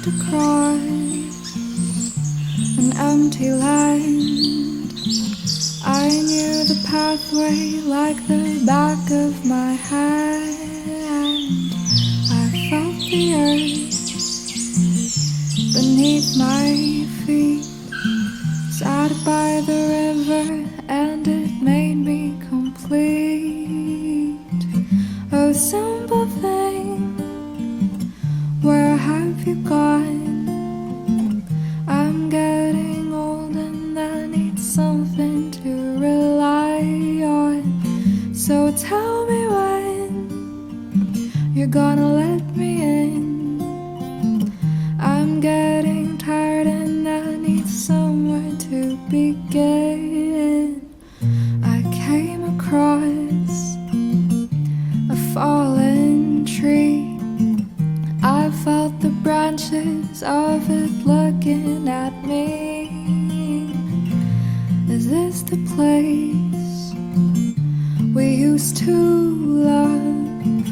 Across an empty land, I knew the pathway like the back of my hand. I felt the earth beneath my feet, sat by the river, and it made me complete. Oh, simple thing, where have you gone? I'm getting old and I need something to rely on. So tell me when you're gonna let me in. I'm getting tired and I need somewhere to begin. I came across a fallen tree. I felt the branches of it looking at me. Is this the place we used to love?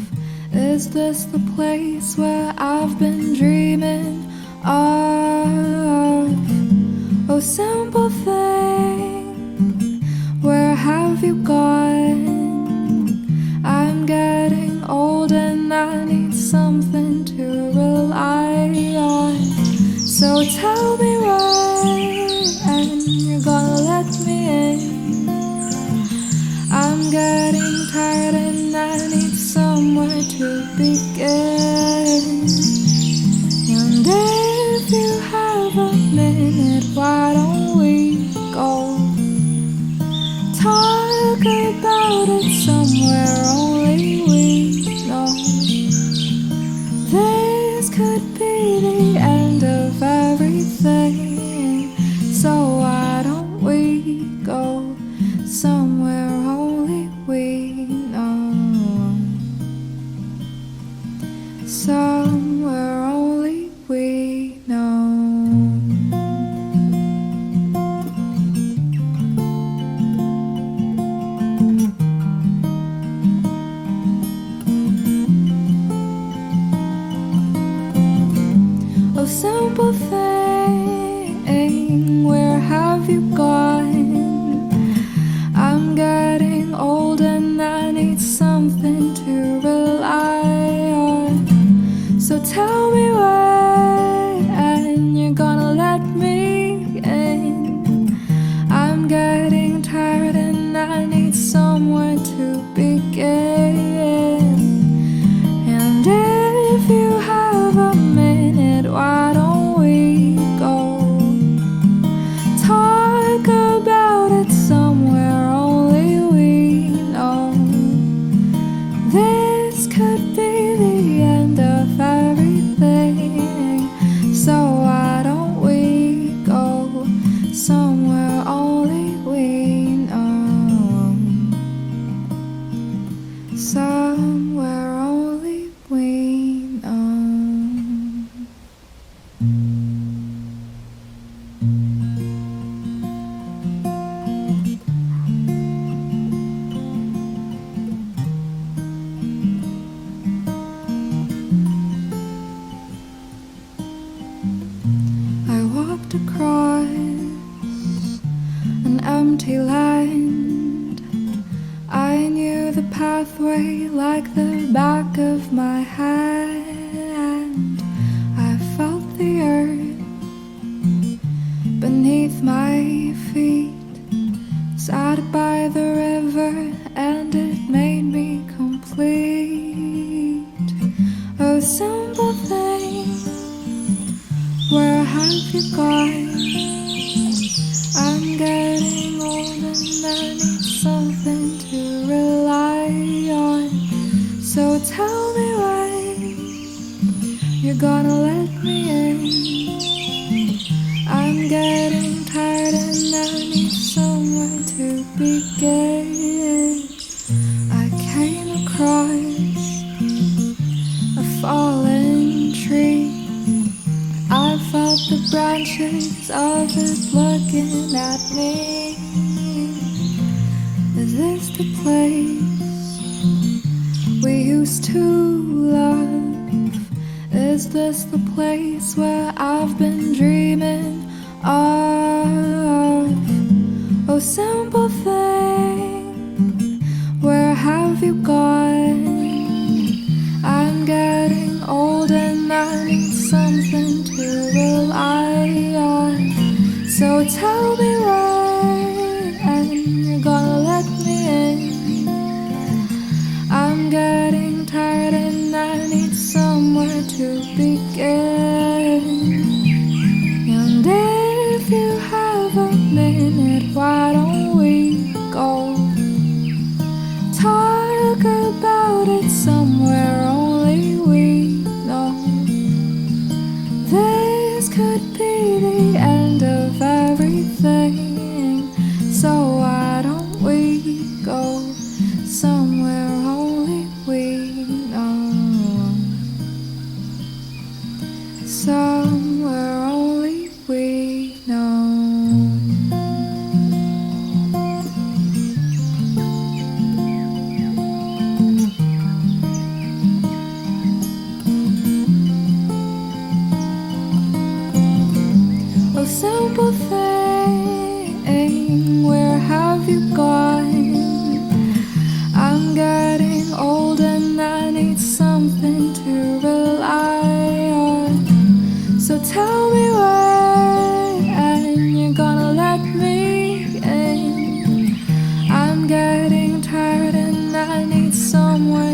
Is this the place where I've been dreaming of? Oh, simple thing, where have you gone? I'm getting old and I need something to rely on. So tell me when you're gonna let me in. I'm getting tired and I need somewhere to begin. And if you have a minute, why don't we go talk about it somewhere only we know? This could be the end of everything, so why don't we go somewhere only we know? Somewhere only we know. Oh, simple thing, where have you gone? I'm getting old and I need something to rely on. So tell me when you're gonna let me in. I'm getting tired and I need somewhere to begin. And if you have a minute, why don't we go talk about it somewhere only we know? This could be the end of everything, so why don't we go somewhere only we know? Somewhere only we know. I walked across an empty land. I knew the pathway like the back of my hand. I felt the earth beneath my feet, sat by the river, and it made me complete. Oh, simple thing, where have you gone? I'm getting old and I need something to rely on. So tell me when you're gonna let me in. I'm getting tired and I need somewhere to begin. I came across a fallen tree. I felt branches of it looking at me. Is this the place we used to love? Is this the place where I've been dreaming of? Oh, simple thing, where have you gone? I'm getting old and I need something to rely on. So tell me when you're gonna let me in. I'm getting tired and I need somewhere to begin. And if you have a minute, why don't we go talk about it somewhere only we know? This could be the end of everything, so why don't we go somewhere only we know? Somewhere only we know. Oh, simple thing, where have you gone? I'm getting old and I need something to rely on. So tell me when you're gonna let me in. I'm getting tired and I need somewhere